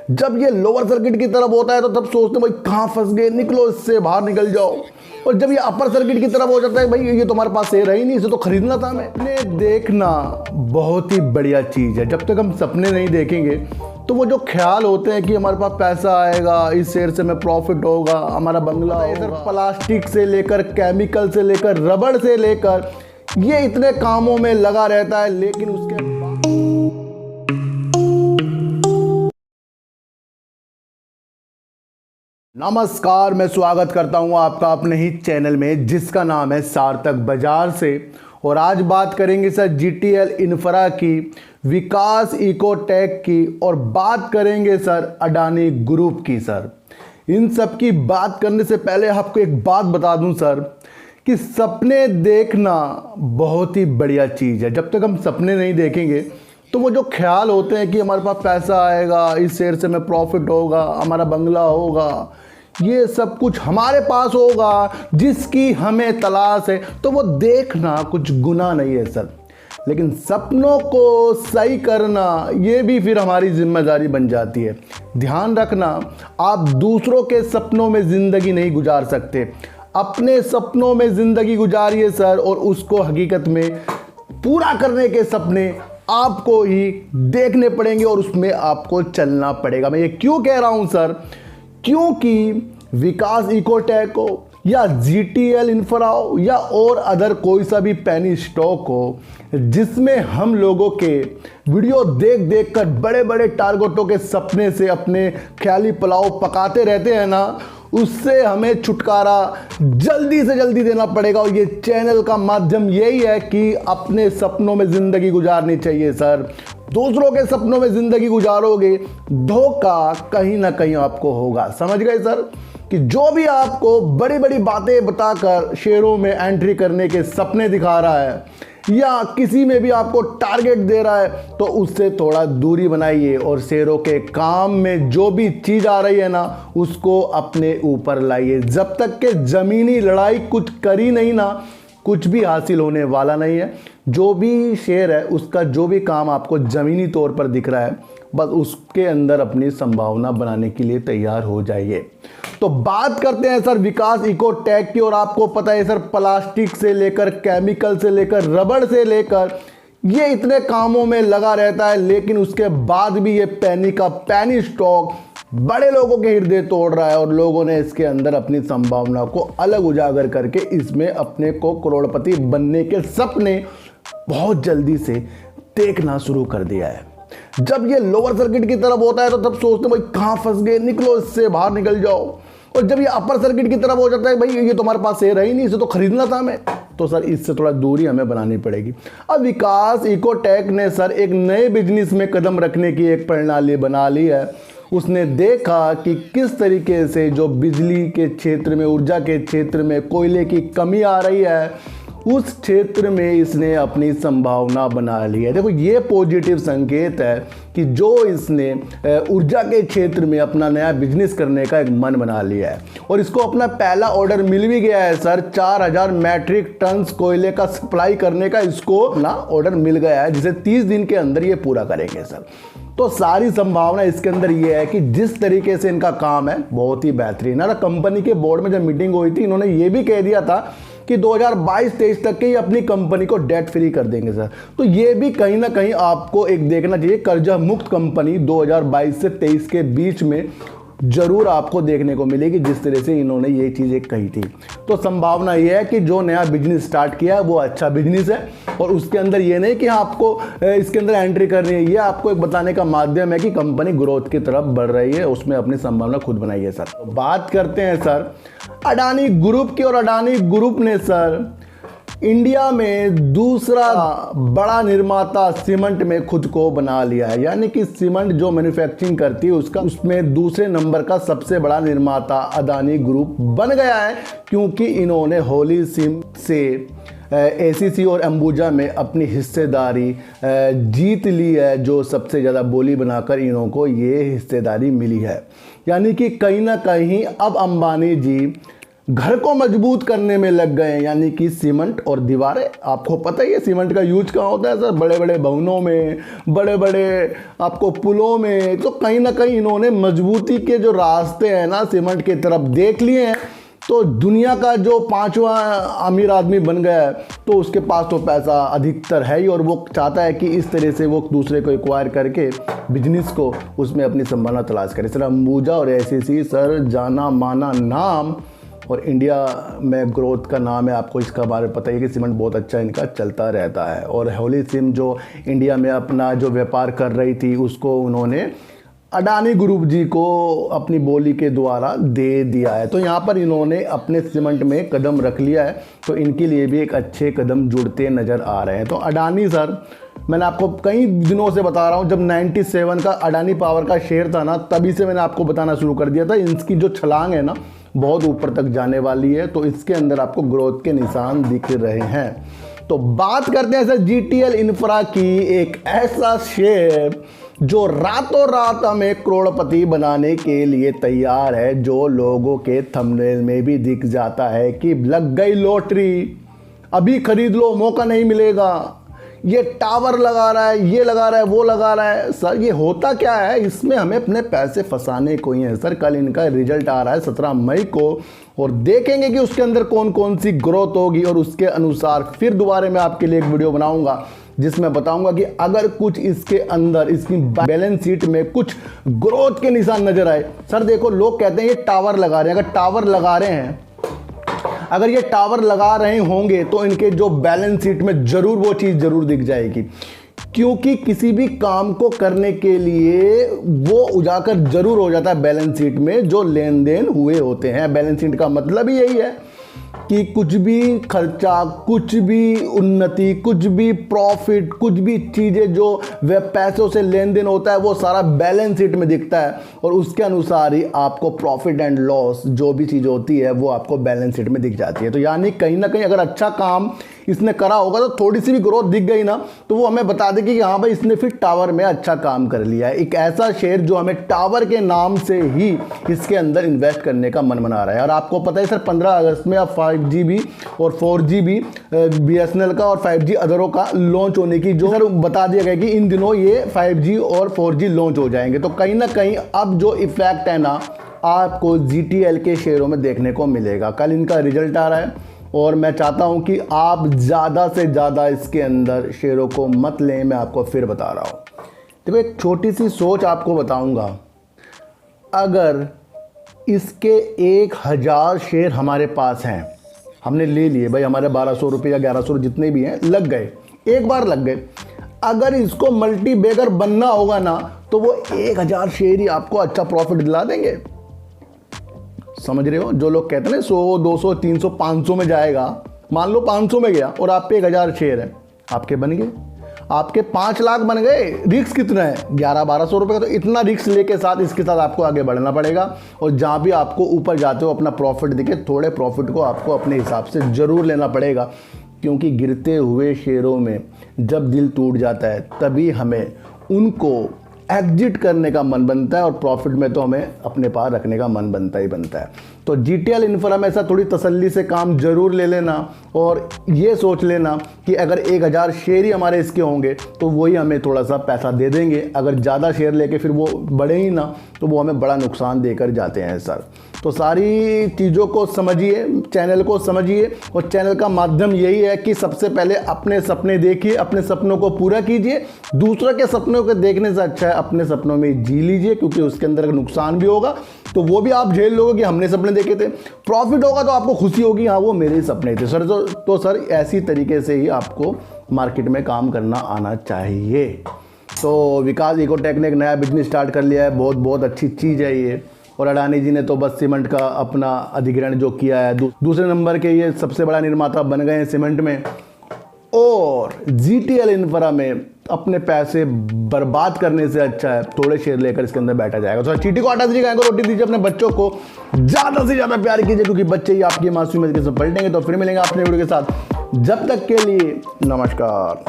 जब ये lower circuit की तरफ होता है तो तब सोचते हैं भाई कहाँ फंस गए, निकलो इससे बाहर निकल जाओ। और जब ये अपर सर्किट की तरफ हो जाता है भाई ये तो हमारे पास शेयर है ही नहीं, इसे तो खरीदना था हमें। सपने देखना बहुत ही बढ़िया चीज़ है। जब तक हम सपने नहीं देखेंगे तो वो जो ख्याल होते हैं कि हमारे पास पैसा आएगा, इस शेयर से हमें प्रॉफिट होगा, हमारा बंगला होगा, प्लास्टिक से लेकर केमिकल से लेकर रबड़ से लेकर ये इतने कामों में लगा रहता है, लेकिन उसके नमस्कार, मैं स्वागत करता हूं आपका अपने ही चैनल में जिसका नाम है सार्थक बाजार से। और आज बात करेंगे सर जीटीएल इंफ्रा की, विकास इकोटेक की, और बात करेंगे सर अडानी ग्रुप की। सर इन सब की बात करने से पहले आपको एक बात बता दूं सर कि सपने देखना बहुत ही बढ़िया चीज़ है। जब तक हम सपने नहीं देखेंगे तो वो जो ख्याल होते हैं कि हमारे पास पैसा आएगा, इस शेयर से हमें प्रॉफिट होगा, हमारा बंगला होगा, ये सब कुछ हमारे पास होगा जिसकी हमें तलाश है, तो वो देखना कुछ गुनाह नहीं है सर। लेकिन सपनों को सही करना ये भी फिर हमारी जिम्मेदारी बन जाती है। ध्यान रखना, आप दूसरों के सपनों में ज़िंदगी नहीं गुजार सकते, अपने सपनों में ज़िंदगी गुजारिए सर। और उसको हकीकत में पूरा करने के सपने आपको ही देखने पड़ेंगे और उसमें आपको चलना पड़ेगा। मैं ये क्यों कह रहा हूं सर, क्योंकि विकास इकोटेक हो या जीटीएल इंफ्रा हो या और अदर कोई सा भी पेनी स्टॉक हो जिसमें हम लोगों के वीडियो देख देख कर बड़े बड़े टारगेटों के सपने से अपने ख्याली पुलाव पकाते रहते हैं ना, उससे हमें छुटकारा जल्दी से जल्दी देना पड़ेगा। और ये चैनल का माध्यम यही है कि अपने सपनों में ज़िंदगी गुजारनी चाहिए सर। दूसरों के सपनों में ज़िंदगी गुजारोगे, धोखा कहीं ना कहीं आपको होगा। समझ गए सर कि जो भी आपको बड़ी बड़ी बातें बताकर शेयरों में एंट्री करने के सपने दिखा रहा है या किसी में भी आपको टारगेट दे रहा है, तो उससे थोड़ा दूरी बनाइए और शेयरों के काम में जो भी चीज़ आ रही है ना उसको अपने ऊपर लाइए। जब तक के ज़मीनी लड़ाई कुछ करी नहीं ना, कुछ भी हासिल होने वाला नहीं है। जो भी शेयर है उसका जो भी काम आपको ज़मीनी तौर पर दिख रहा है, बस उसके अंदर अपनी संभावना बनाने के लिए तैयार हो जाइए। तो बात करते हैं सर विकास इकोटेक की। और आपको पता है सर, प्लास्टिक से लेकर केमिकल से लेकर रबड़ से लेकर ये इतने कामों में लगा रहता है, लेकिन उसके बाद भी ये पैनी स्टॉक बड़े लोगों के हृदय तोड़ रहा है। और लोगों ने इसके अंदर अपनी संभावना को अलग उजागर करके इसमें अपने को करोड़पति बनने के सपने बहुत जल्दी से देखना शुरू कर दिया है। जब ये लोअर सर्किट की तरफ होता है तो तब सोचते हैं भाई कहाँ फंस गए, निकलो इससे बाहर निकल जाओ। और जब ये अपर सर्किट की तरफ हो जाता है भाई ये तो हमारे पास शेयर है ही नहीं, इसे तो खरीदना था हमें, तो सर इससे थोड़ा दूरी हमें बनानी पड़ेगी। अब विकास इकोटेक ने सर एक नए बिजनेस में कदम रखने की एक प्रणाली बना ली है। उसने देखा कि किस तरीके से जो बिजली के क्षेत्र में, ऊर्जा के क्षेत्र में कोयले की कमी आ रही है, उस क्षेत्र में इसने अपनी संभावना बना ली है। देखो ये पॉजिटिव संकेत है कि जो इसने ऊर्जा के क्षेत्र में अपना नया बिजनेस करने का एक मन बना लिया है। और इसको अपना पहला ऑर्डर मिल भी गया है सर। 4000 मैट्रिक टन कोयले का सप्लाई करने का इसको अपना ऑर्डर मिल गया है, जिसे 30 दिन के अंदर ये पूरा करेंगे सर। तो सारी संभावना इसके अंदर ये है कि जिस तरीके से इनका काम है बहुत ही बेहतरीन है। कंपनी के बोर्ड में जब मीटिंग हुई थी, इन्होंने ये भी कह दिया था कि 2022-23 तक के ही अपनी कंपनी को डेट फ्री कर देंगे सर। तो ये भी कहीं ना कहीं आपको एक देखना चाहिए, कर्जा मुक्त कंपनी 2022 से 23 के बीच में जरूर आपको देखने को मिलेगी, जिस तरह से इन्होंने ये चीज़ें कही थी। तो संभावना ये है कि जो नया बिजनेस स्टार्ट किया है वो अच्छा बिजनेस है। और उसके अंदर ये नहीं कि आपको इसके अंदर एंट्री करनी है, ये आपको एक बताने का माध्यम है कि कंपनी ग्रोथ की तरफ बढ़ रही है, उसमें अपनी संभावना खुद बनाई है सर। तो बात करते हैं सर अडानी ग्रुप की। और अडानी ग्रुप ने सर इंडिया में दूसरा बड़ा निर्माता सीमेंट में खुद को बना लिया है। यानी कि सीमेंट जो मैन्युफैक्चरिंग करती है उसमें दूसरे नंबर का सबसे बड़ा निर्माता अडानी ग्रुप बन गया है, क्योंकि इन्होंने होली सिम से एसीसी और अंबुजा में अपनी हिस्सेदारी जीत ली है, जो सबसे ज़्यादा बोली बनाकर इन्हों को ये हिस्सेदारी मिली है। यानी कि कहीं ना कहीं अब अंबानी जी घर को मजबूत करने में लग गए हैं, यानी कि सीमेंट और दीवारें। आपको पता ही है सीमेंट का यूज कहाँ होता है सर, बड़े बड़े भवनों में, बड़े बड़े आपको पुलों में। तो कहीं ना कहीं इन्होंने मजबूती के जो रास्ते हैं ना सीमेंट की तरफ देख लिए हैं। तो दुनिया का जो 5वां अमीर आदमी बन गया है, तो उसके पास तो पैसा अधिकतर है ही, और वो चाहता है कि इस तरह से वो दूसरे को एक्वायर करके बिजनेस को उसमें अपनी संभावना तलाश करे। सर अंबुजा और एसीसी सर जाना माना नाम, और इंडिया में ग्रोथ का नाम है। आपको इसका बारे में पता ही है कि सीमेंट बहुत अच्छा इनका चलता रहता है। और होलीसिम जो इंडिया में अपना जो व्यापार कर रही थी, उसको उन्होंने अडानी ग्रुप जी को अपनी बोली के द्वारा दे दिया है। तो यहाँ पर इन्होंने अपने सीमेंट में कदम रख लिया है, तो इनके लिए भी एक अच्छे कदम जुड़ते नज़र आ रहे हैं। तो अडानी सर, मैंने आपको कई दिनों से बता रहा हूँ, जब 97 का अडानी पावर का शेयर था ना, तभी से मैंने आपको बताना शुरू कर दिया था इसकी जो छलांग है ना बहुत ऊपर तक जाने वाली है। तो इसके अंदर आपको ग्रोथ के निशान दिख रहे हैं। तो बात करते हैं सर जीटीएल इंफ्रा की, एक ऐसा शेयर जो रातों रात हमें करोड़पति बनाने के लिए तैयार है, जो लोगों के थंबनेल में भी दिख जाता है कि लग गई लॉटरी, अभी खरीद लो मौका नहीं मिलेगा, ये टावर लगा रहा है, ये लगा रहा है, वो लगा रहा है। सर ये होता क्या है, इसमें हमें अपने पैसे फंसाने को ही है सर। कल इनका रिजल्ट आ रहा है 17 मई को, और देखेंगे कि उसके अंदर कौन कौन सी ग्रोथ होगी, और उसके अनुसार फिर दोबारा मैं आपके लिए एक वीडियो बनाऊंगा जिसमें बताऊंगा कि अगर कुछ इसके अंदर इसकी बैलेंस शीट में कुछ ग्रोथ के निशान नजर आए। सर देखो, लोग कहते हैं ये टावर लगा रहे हैं, अगर टावर लगा रहे हैं, अगर ये टावर लगा रहे होंगे तो इनके जो बैलेंस शीट में जरूर वो चीज़ जरूर दिख जाएगी, क्योंकि किसी भी काम को करने के लिए वो उजागर जरूर हो जाता है बैलेंस शीट में जो लेन देन हुए होते हैं। बैलेंस शीट का मतलब ही यही है कि कुछ भी खर्चा, कुछ भी उन्नति, कुछ भी प्रॉफिट, कुछ भी चीज़ें जो वे पैसों से लेन देन होता है वो सारा बैलेंस शीट में दिखता है, और उसके अनुसार ही आपको प्रॉफिट एंड लॉस जो भी चीज़ होती है वो आपको बैलेंस शीट में दिख जाती है। तो यानी कहीं ना कहीं अगर अच्छा काम इसने करा होगा, तो थोड़ी सी भी ग्रोथ दिख गई ना, तो वो हमें बता देगी कि हाँ भाई इसने फिर टावर में अच्छा काम कर लिया है। एक ऐसा शेयर जो हमें टावर के नाम से ही इसके अंदर इन्वेस्ट करने का मन बना रहा है। और आपको पता है सर 15 अगस्त में अब 5G भी और 4G भी BSNL का और 5G अदरों का लॉन्च होने की जो सर बता दिया गया कि इन दिनों ये 5G और 4G लॉन्च हो जाएंगे। तो कहीं ना कहीं अब जो इफेक्ट है ना आपको GTL के शेयरों में देखने को मिलेगा। कल इनका रिजल्ट आ रहा है, और मैं चाहता हूं कि आप ज़्यादा से ज़्यादा इसके अंदर शेयरों को मत लें। मैं आपको फिर बता रहा हूं, देखो एक छोटी सी सोच आपको बताऊंगा। अगर इसके 1000 शेयर हमारे पास हैं, हमने ले लिए भाई, हमारे 1200 रुपये या 1100 जितने भी हैं लग गए, एक बार लग गए। अगर इसको मल्टी बैगर बनना होगा ना, तो वो 1000 शेयर ही आपको अच्छा प्रॉफिट दिला देंगे। समझ रहे हो, जो लोग कहते हैं ना 100, 200, 300, 500 में जाएगा, मान लो 500 में गया और आप पे 1000 शेयर है, आपके बन गए, आपके 5 लाख बन गए। रिस्क कितना है, 1100-1200 रुपये का। तो इतना रिस्क लेके साथ इसके साथ आपको आगे बढ़ना पड़ेगा, और जहाँ भी आपको ऊपर जाते हो अपना प्रॉफिट दिखे, थोड़े प्रॉफिट को आपको अपने हिसाब से ज़रूर लेना पड़ेगा, क्योंकि गिरते हुए शेयरों में जब दिल टूट जाता है तभी हमें उनको एग्जिट करने का मन बनता है, और प्रॉफिट में तो हमें अपने पास रखने का मन बनता ही बनता है। तो जीटीएल इंफ्रा में ऐसा थोड़ी तसल्ली से काम जरूर ले लेना, और ये सोच लेना कि अगर 1000 शेयर ही हमारे इसके होंगे तो वही हमें थोड़ा सा पैसा दे देंगे। अगर ज़्यादा शेयर लेके फिर वो बढ़े ही ना, तो वो हमें बड़ा नुकसान देकर जाते हैं सर। तो सारी चीज़ों को समझिए, चैनल को समझिए, और चैनल का माध्यम यही है कि सबसे पहले अपने सपने देखिए, अपने सपनों को पूरा कीजिए। दूसरों के सपनों को देखने से अच्छा है अपने सपनों में जी लीजिए, क्योंकि उसके अंदर नुकसान भी होगा तो वो भी आप झेल लोगे कि हमने सपने देखे थे। प्रॉफिट होगा तो आपको खुशी होगी, हाँ वो मेरे सपने थे सर। तो सर ऐसी तरीके से ही आपको मार्केट में काम करना आना चाहिए। तो विकास इकोटेक ने एक नया बिजनेस स्टार्ट कर लिया है, बहुत बहुत अच्छी चीज़ है ये। और अडानी जी ने तो बस सीमेंट का अपना अधिग्रहण जो किया है, दूसरे नंबर के ये सबसे बड़ा निर्माता बन गए हैं सीमेंट में। और जीटीएल इंफ्रा में अपने पैसे बर्बाद करने से अच्छा है थोड़े शेयर लेकर इसके अंदर बैठा जाएगा। तो चीटी को आटा दीजिए, गाय को रोटी दीजिए, अपने बच्चों को ज़्यादा से ज़्यादा प्यार कीजिए, क्योंकि बच्चे ही आपकी मासूमियत के साथ पलटेंगे। तो फिर मिलेंगे अपने वीडियो के साथ, जब तक के लिए नमस्कार।